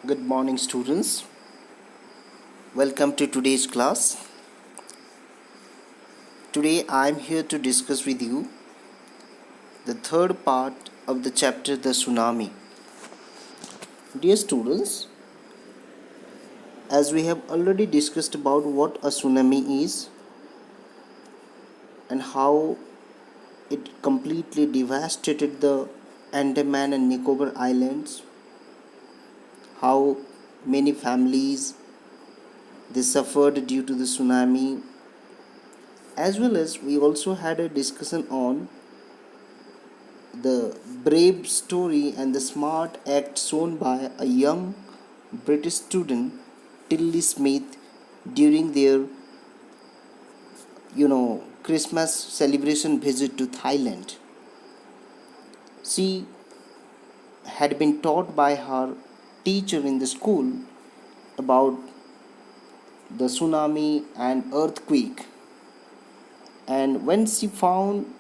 Good morning, students. Welcome to today's class. Today I am here to discuss with you the third part of the chapter The Tsunami. Dear students, as we have already discussed about what a tsunami is and how it completely devastated the Andaman and Nicobar Islands, how many families they suffered due to the tsunami, as well as we also had a discussion on the brave story and the smart act shown by a young British student, Tilly Smith, during their Christmas celebration visit to Thailand. She had been taught by her teacher in the school about the tsunami and earthquake, and when she found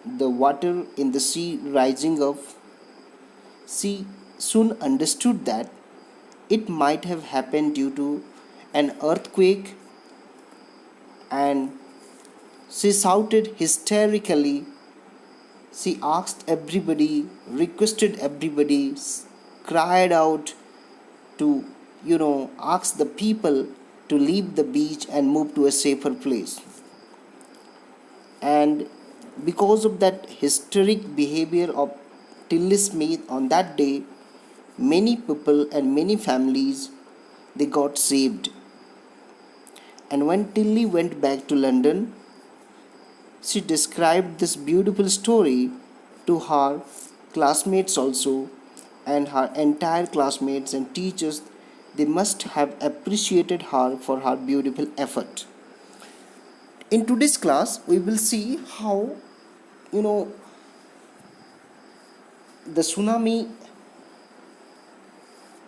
the water in the sea rising up, she soon understood that it might have happened due to an earthquake, and she shouted hysterically. She asked everybody, requested everybody, cried out to, ask the people to leave the beach and move to a safer place. And because of that hysteric behavior of Tilly Smith on that day, many people and many families they got saved. And when Tilly went back to London, she described this beautiful story to her classmates also, and her entire classmates and teachers they must have appreciated her for her beautiful effort. In today's class we will see how you know the tsunami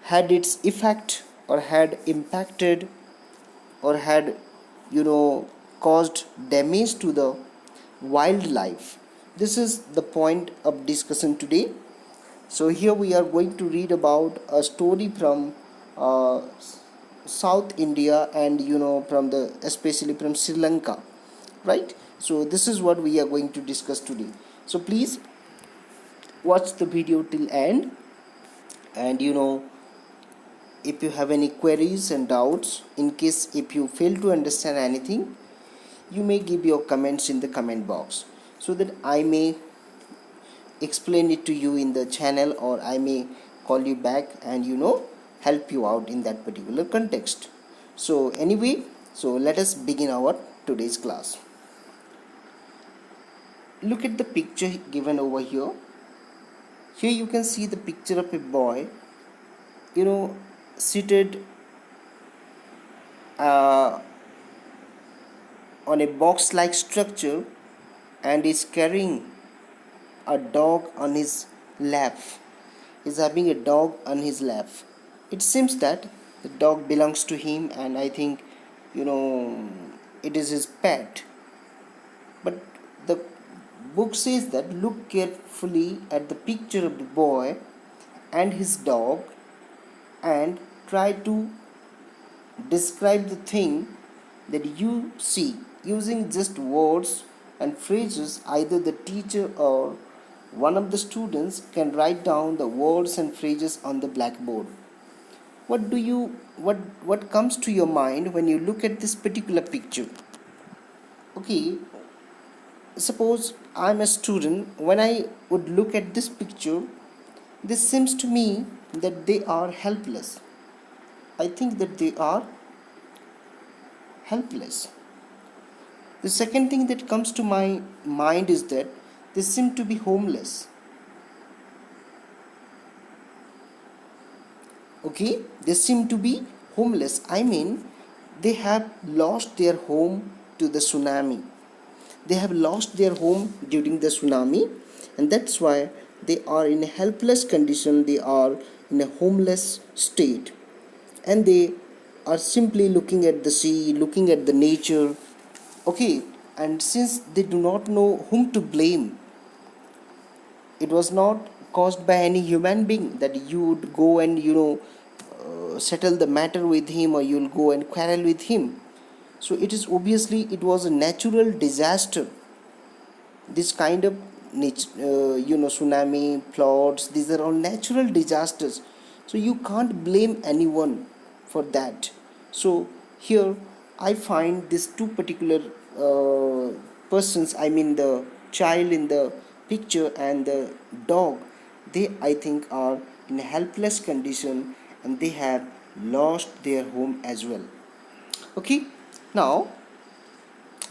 had its effect or had impacted or had caused damage to the wildlife. This is the point of discussion today. So here we are going to read about a story from South India, and from the especially from Sri Lanka, right? So this is what we are going to discuss today. So please watch the video till end, and if you have any queries and doubts, in case if you fail to understand anything, you may give your comments in the comment box so that I may explain it to you in the channel, or I may call you back and help you out in that particular context. So anyway, so let us begin our today's class. Look at the picture given over here. Here you can see the picture of a boy seated on a box like structure and is carrying a dog on his lap. He's having a dog on his lap. It seems that the dog belongs to him, and I think it is his pet. But the book says that look carefully at the picture of the boy and his dog and try to describe the thing that you see using just words and phrases. Either the teacher or one of the students can write down the words and phrases on the blackboard. What comes to your mind when you look at this particular picture? Okay, suppose I'm a student. When I would look at this picture, this seems to me that they are helpless. I think that they are helpless. The second thing that comes to my mind is that they seem to be homeless. Okay, they seem to be homeless. I mean, they have lost their home to the tsunami. They have lost their home during the tsunami, and that's why they are in a helpless condition. They are in a homeless state, and they are simply looking at the sea, looking at the nature. Okay, and since they do not know whom to blame, it was not caused by any human being that you would go and settle the matter with him, or you'll go and quarrel with him. So it is obviously, it was a natural disaster. This kind of tsunami, floods, these are all natural disasters, so you can't blame anyone for that. So here I find these two particular persons, I mean the child in the picture and the dog, they, I think, are in a helpless condition, and they have lost their home as well. Okay, now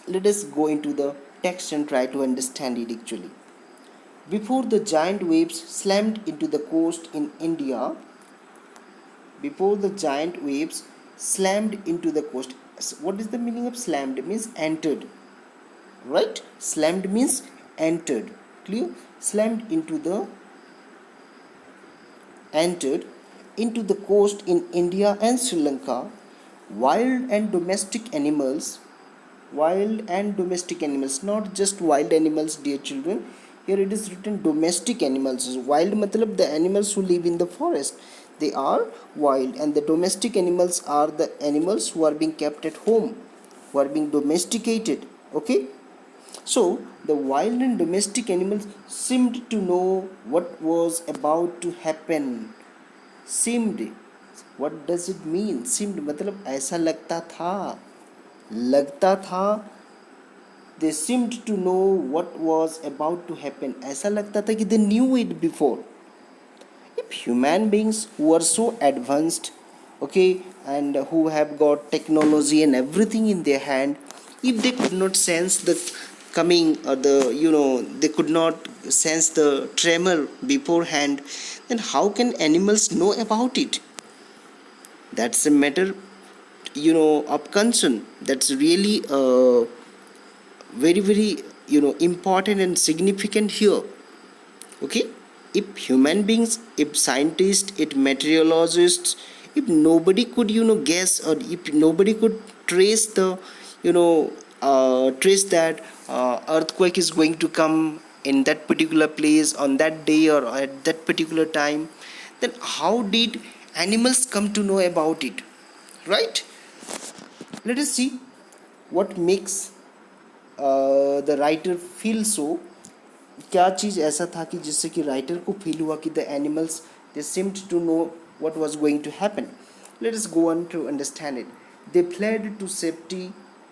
let us go into the text and try to understand it actually. Before the giant waves slammed into the coast in India, before the giant waves slammed into the coast. What is the meaning of slammed? It means entered, right? Slammed means entered. Clear? Slammed into the entered into the coast in India and Sri Lanka. Wild and domestic animals, not just wild animals, dear children. Here it is written domestic animals. Wild matlab the animals who live in the forest, they are wild, and the domestic animals are the animals who are being kept at home, who are being domesticated. Okay, so the wild and domestic animals seemed to know what was about to happen. Seemed, what does it mean? Seemed मतलब ऐसा लगता था, they seemed to know what was about to happen. ऐसा लगता था कि they knew it before. If human beings who are so advanced, okay, and who have got technology and everything in their hand, if they could not sense the coming, or they could not sense the tremor beforehand, then how can animals know about it? That's a matter of concern. That's really very very important and significant here. Okay, if human beings, if scientists, if meteorologists, if nobody could guess, or if nobody could trace the trace that earthquake is going to come in that particular place on that day or at that particular time, then how did animals come to know about it, right? Let us see what makes the writer feel so. क्या चीज़ ऐसा था कि जिससे कि writer को feel हुआ कि the animals they seemed to know what was going to happen. Let us go on to understand it. They fled to safety.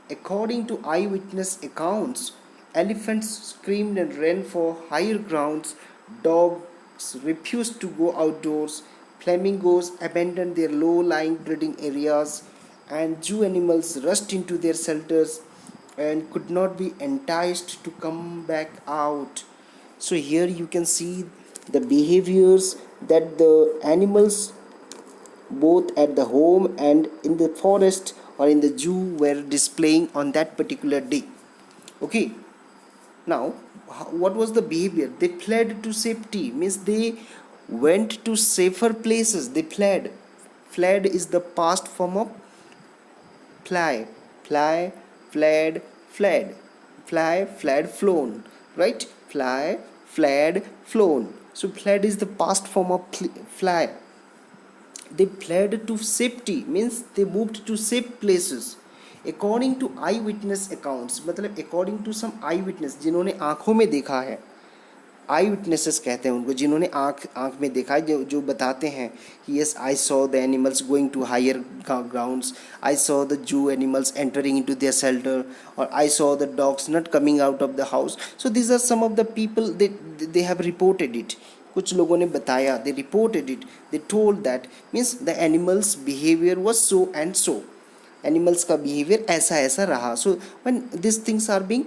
According to eyewitness accounts, elephants screamed and ran for higher grounds. Dogs refused to go outdoors. Flamingos abandoned their low-lying breeding areas, and zoo animals rushed into their shelters and could not be enticed to come back out. So here you can see the behaviors that the animals, both at the home and in the forest or in the zoo, were displaying on that particular day. Okay, now what was the behavior? They fled to safety, means they went to safer places. They fled is the past form of fly, fled, fled, fly, fled, flown, right? Fly, fled, flown. So fled is the past form of fly. They fled to safety, means they moved to safe places. According to eyewitness accounts, मतलब according to some eyewitness, जिन्होंने आंखों में देखा है, आई witnesses कहते हैं उनको, जिन्होंने आँख में देखा है, जो बताते हैं कि yes, I saw the animals going to higher grounds, I saw the zoo animals entering into their shelter, और I saw the dogs not coming out of the house. So this are some of the people, they have reported it. कुछ लोगों ने बताया, they reported it, they told that, means the animals behaviour was so and so. Animals का behaviour ऐसा ऐसा रहा. So when this things are being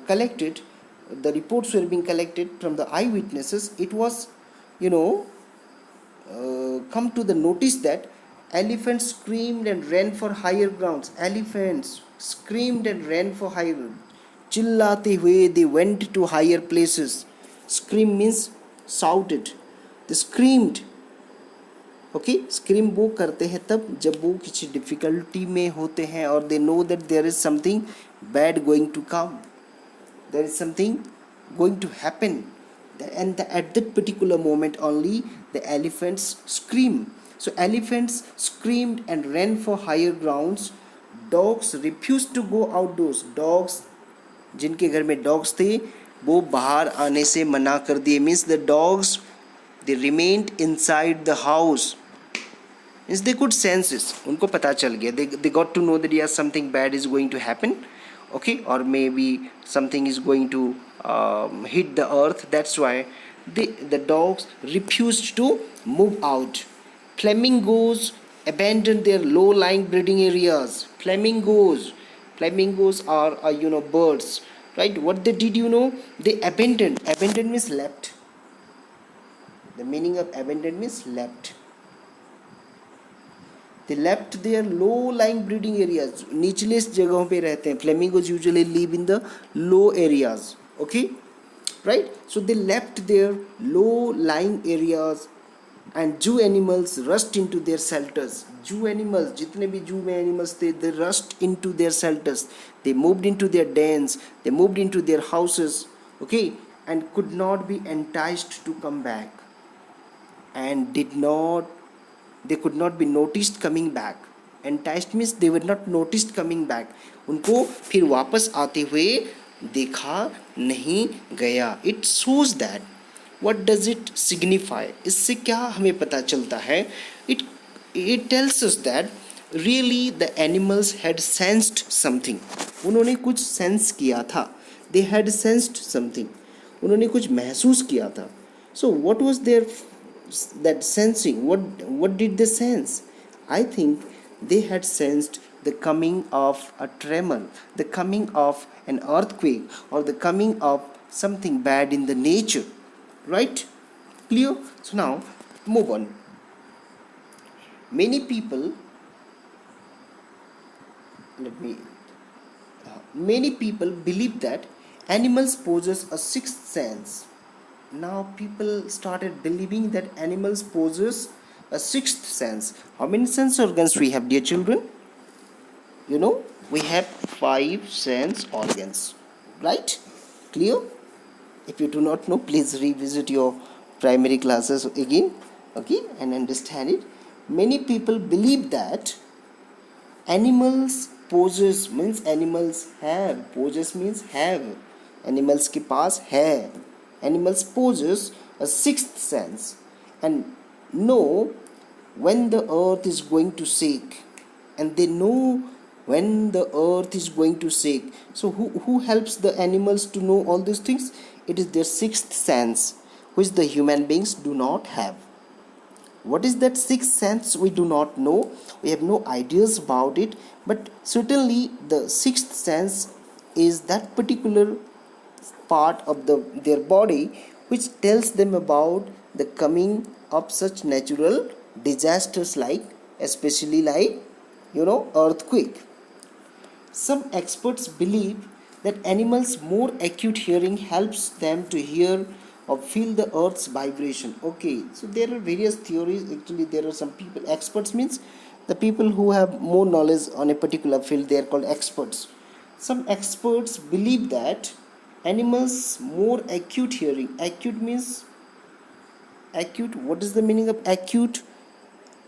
collected, the reports were being collected from the eyewitnesses, it was come to the notice that elephants screamed and ran for higher grounds. Elephants screamed and ran for higher grounds. चिल्लाते हुए they went to higher places. Scream means shouted. They screamed. Okay, scream वो करते हैं तब जब वो किसी difficulty में होते हैं और they know that there is something bad going to come, there is something going to happen, and at that particular moment only the elephants scream. So elephants screamed and ran for higher grounds. Dogs refused to go outdoors. Dogs, जिनके घर में dogs थे, वो बाहर आने से मना कर दिए. Means the dogs, they remained inside the house. Means they could sense it. उनको पता चल गया. They got to know that yes, something bad is going to happen. Okay, or maybe something is going to hit the earth. That's why the dogs refused to move out. Flamingos abandoned their low-lying breeding areas. Flamingos are birds, right? What they did, they abandoned. Abandoned means left. The meaning of abandoned means left. They left their low-lying breeding areas. निचले जगहों पे रहते हैं. Flamingos usually live in the low areas. Okay, right? So they left their low-lying areas, and zoo animals rushed into their shelters. Zoo animals, जितने भी zoo में animals थे, they rushed into their shelters. They moved into their dens. They moved into their houses. Okay, and could not be enticed to come back, and they could not be noticed coming back. Enticed means they were not noticed coming back. उनको फिर वापस आते हुए देखा नहीं गया. It shows that. What does it signify? इससे क्या हमें पता चलता है? It tells us that really the animals had sensed something. उन्होंने कुछ सेंस किया था. They had sensed something. उन्होंने कुछ महसूस किया था. So what was that sensing? What did they sense? I think they had sensed the coming of a tremor, the coming of an earthquake, or the coming of something bad in the nature. Right? Clear? So now move on. Many people believe that animals possess a sixth sense. Now people started believing that animals possess a sixth sense. How many sense organs we have, dear children? We have 5 sense organs, right? Clear? If you do not know, please revisit your primary classes again, okay, and understand it. Many people believe that animals possess means animals have. Possess means have. Animals के पास है. Animals possess a sixth sense and know when the earth is going to shake, and they know when the earth is going to shake. So who helps the animals to know all these things? It is their sixth sense, which the human beings do not have. What is that sixth sense? We do not know. We have no ideas about it, but certainly the sixth sense is that particular part of their body which tells them about the coming of such natural disasters, especially earthquake. Some experts believe that animals' more acute hearing helps them to hear or feel the earth's vibration. Okay, so there are various theories. Actually, there are some people. Experts means the people who have more knowledge on a particular field. They are called experts. Some experts believe that animals more acute hearing. Acute means acute. What is the meaning of acute?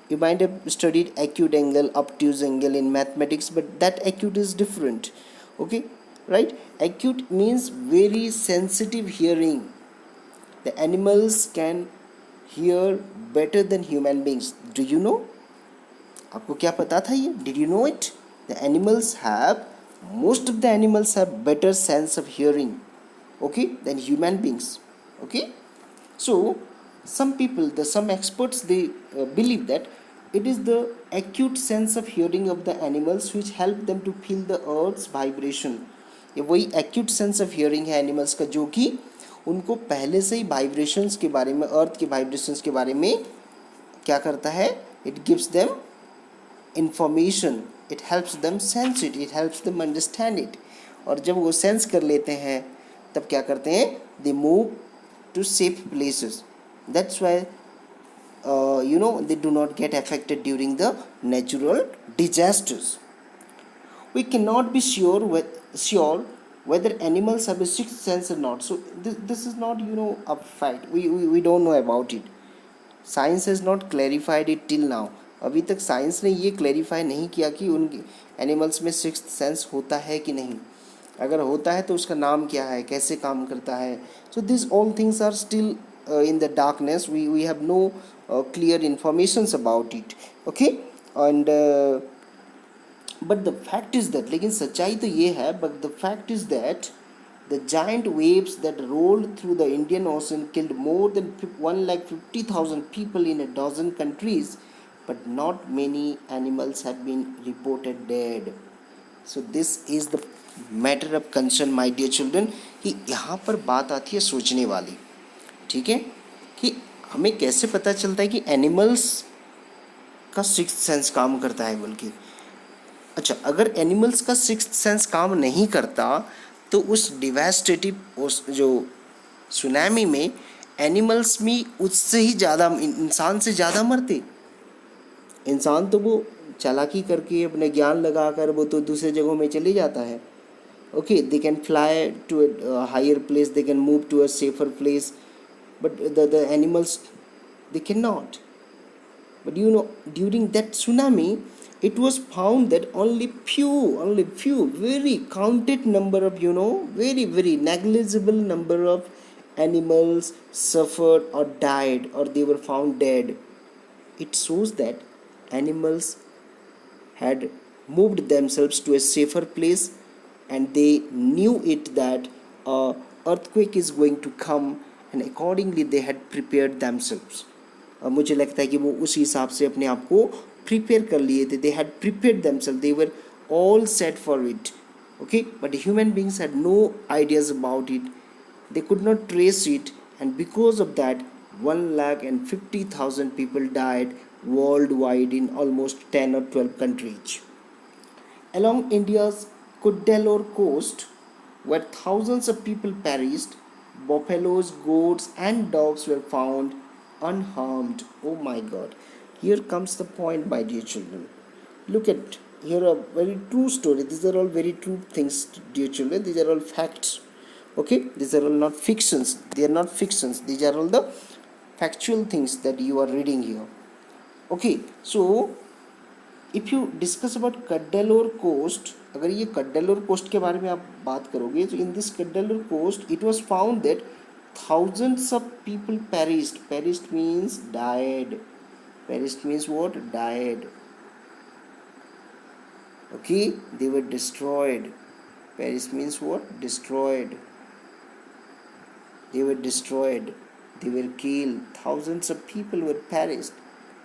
You might have studied acute angle, obtuse angle in mathematics, but that acute is different. Okay, right? Acute means very sensitive hearing. The animals can hear better than human beings. Do you know? आपको क्या पता था ये? Did you know it? Most of the animals have better sense of hearing, okay, than human beings. Okay, so some experts, they believe that it is the acute sense of hearing of the animals which help them to feel the earth's vibration. ये वही acute sense of hearing है animals का, जो कि उनको पहले से ही vibrations के बारे में, earth के vibrations के बारे में क्या करता है? It gives them information. It helps them sense it. It helps them understand it. और जब वो sense कर लेते हैं तब क्या करते हैं? They move to safe places. That's why they do not get affected during the natural disasters. We cannot be sure whether animals have a sixth sense or not. So this is not a fact. We don't know about it. Science has not clarified it till now. अभी तक science ने ये clarify नहीं किया कि उन animals में sixth sense होता है कि नहीं. अगर होता है तो उसका नाम क्या है, कैसे काम करता है. So this all things are still in the darkness. We have no clear informations about it. Okay. And but the fact is that, लेकिन सच्चाई तो ये है, but the fact is that the giant waves that rolled through the Indian Ocean killed more than 150,000 people in a dozen countries, but not many animals have been reported dead. So this is the matter of concern, my dear children, कि यहाँ पर बात आती है सोचने वाली. ठीक है, कि हमें कैसे पता चलता है कि एनिमल्स का सिक्स्थ सेंस काम करता है बोल के. अच्छा, अगर एनिमल्स का सिक्स्थ सेंस काम नहीं करता तो उस डिवास्टेटिव उस जो सुनामी में एनिमल्स भी उससे ही ज़्यादा, इंसान से ज़्यादा मरते. इंसान तो वो चालाकी करके अपने ज्ञान लगाकर वो तो दूसरे जगहों में चले जाता है. Okay, they can fly to a higher place, they can move to a safer place, but the animals, they cannot. But you know, during that tsunami, it was found that only few very counted number of, very negligible number of animals suffered or died, or they were found dead. It shows that animals had moved themselves to a safer place, and they knew it that a earthquake is going to come, and accordingly they had prepared themselves. मुझे लगता है कि वो उस हिसाब से अपने आप को प्रिपेयर कर लिए थे. they had prepared themselves, they were all set for it. Okay, but the human beings had no ideas about it, they could not trace it, and because of that 150,000 people died worldwide in almost 10 or 12 countries. Along India's Cuddalore coast, where thousands of people perished, buffaloes, goats, and dogs were found unharmed. Oh my God. Here comes the point, my dear children. Look at here a very true story. These are all very true things, dear children. These are all facts. Okay, these are all not fictions. They are not fictions. These are all the factual things that you are reading here. Okay, so if you discuss about Cuddalore coast, अगर ये कड्डलोर coast के बारे में आप बात करोगे तो in this Cuddalore coast it was found that thousands of people perished means died. Perished means what? Died. Okay, they were destroyed. Perished means what? Destroyed. They were destroyed, they were killed. Thousands of people were perished,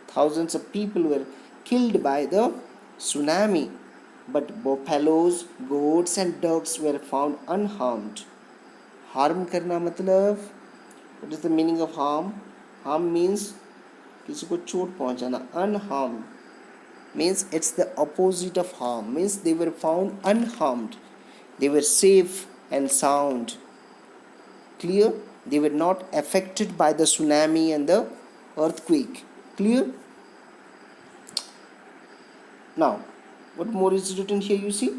thousands of people were killed by the tsunami, but buffaloes, goats and dogs were found unharmed. Harm करना मतलब, what is the meaning of harm? Harm means किसी को चोट पहुंचाना. Unharm means it's the opposite of harm, means they were found unharmed, they were safe and sound. Clear? They were not affected by the tsunami and the earthquake. Clear? Now, what more is written here? You see,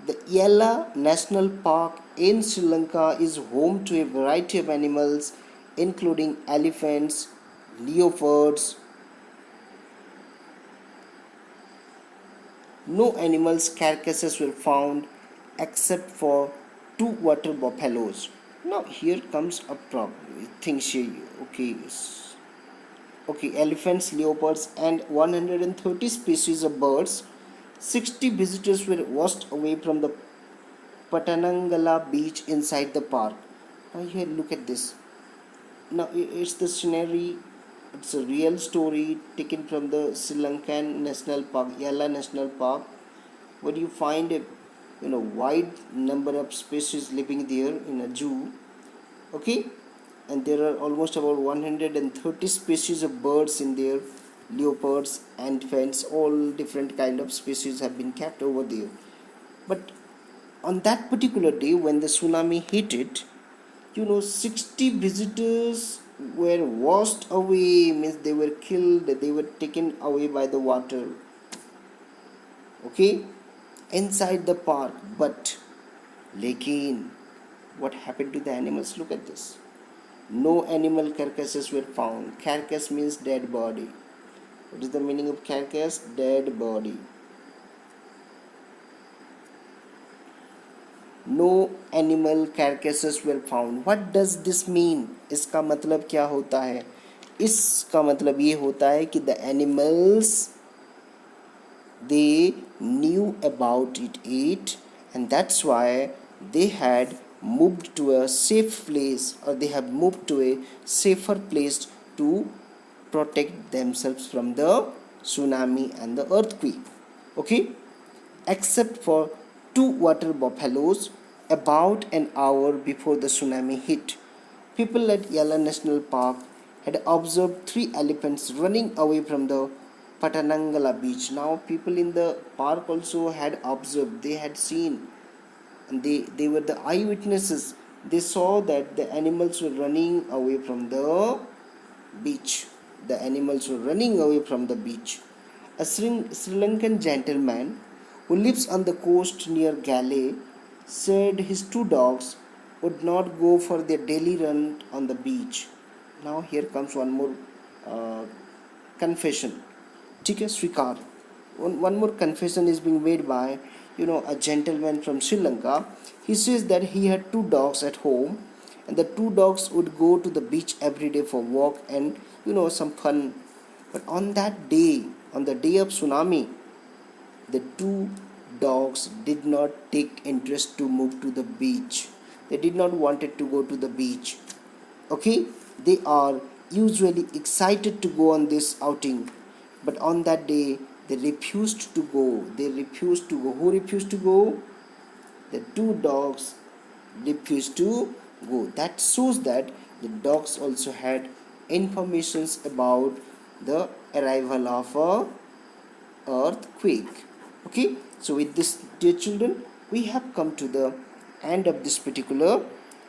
the Yella National Park in Sri Lanka is home to a variety of animals, including elephants, leopards. No animals' carcasses were found except for 2 water buffaloes. Now here comes a problem. Things here. Okay, elephants, leopards, and 130 species of birds. 60 visitors were washed away from the Patanangala beach inside the park. Now here, look at this. Now it's the scenery. It's a real story taken from the Sri Lankan National Park, Yella National Park, where you find a wide number of species living there in a zoo. Okay, and there are almost about 130 species of birds in there, leopards, elephants, all different kind of species have been kept over there. But on that particular day when the tsunami hit it, 60 visitors were washed away, means they were killed, they were taken away by the water. Okay, inside the park. But lekin, what happened to the animals? Look at this. No animal carcasses were found. Carcass means dead body. What is the meaning of carcass? Dead body. No animal carcasses were found. What does this mean? इसका मतलब क्या होता है? इसका मतलब ये होता है कि the animals they knew about it, and that's why they had moved to a safe place, or they have moved to a safer place to protect themselves from the tsunami and the earthquake. Okay, except for 2 water buffaloes about an hour before the tsunami hit. People at Yala National Park had observed 3 elephants running away from the Patanangala beach. Now people in the park also had observed, they had seen, and they were the eyewitnesses. They saw that the animals were running away from the beach. The animals were running away from the beach. A Sri Lankan gentleman who lives on the coast near Galle said his 2 dogs would not go for their daily run on the beach. Now here comes one more confession. ठीक है, स्वीकार. One more confession is being made by a gentleman from Sri Lanka. He says that he had 2 dogs at home, and the 2 dogs would go to the beach every day for walk and some fun. But on that day, on the day of tsunami, the 2 dogs did not take interest to move to the beach. They did not wanted to go to the beach. Okay, they are usually excited to go on this outing, but on that day they refused to go. Who refused to go? The 2 dogs refused to go. That shows that the dogs also had informations about the arrival of a earthquake. Okay, so with this, dear children, we have come to the end of this particular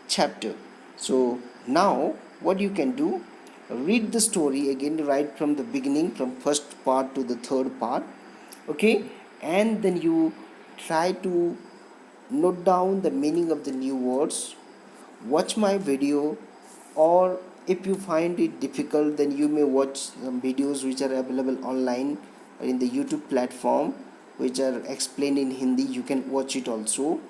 chapter. So now what you can do, read the story again right from the beginning, from first part to the third part. Okay, and then you try to note down the meaning of the new words. Watch my video, or if you find it difficult, then you may watch some videos which are available online in the YouTube platform, which are explained in Hindi. You can watch it also,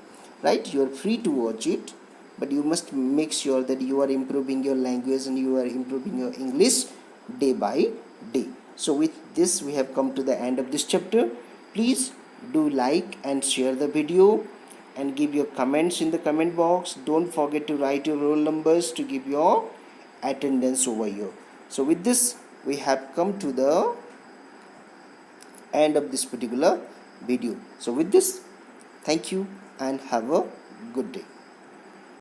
right? You are free to watch it, but you must make sure that you are improving your language and you are improving your English day by day. So with this, we have come to the end of this chapter. Please do like and share the video and give your comments in the comment box. Don't forget to write your roll numbers to give your attendance over here. So with this, we have come to the end of this particular video. So with this, thank you and have a good day.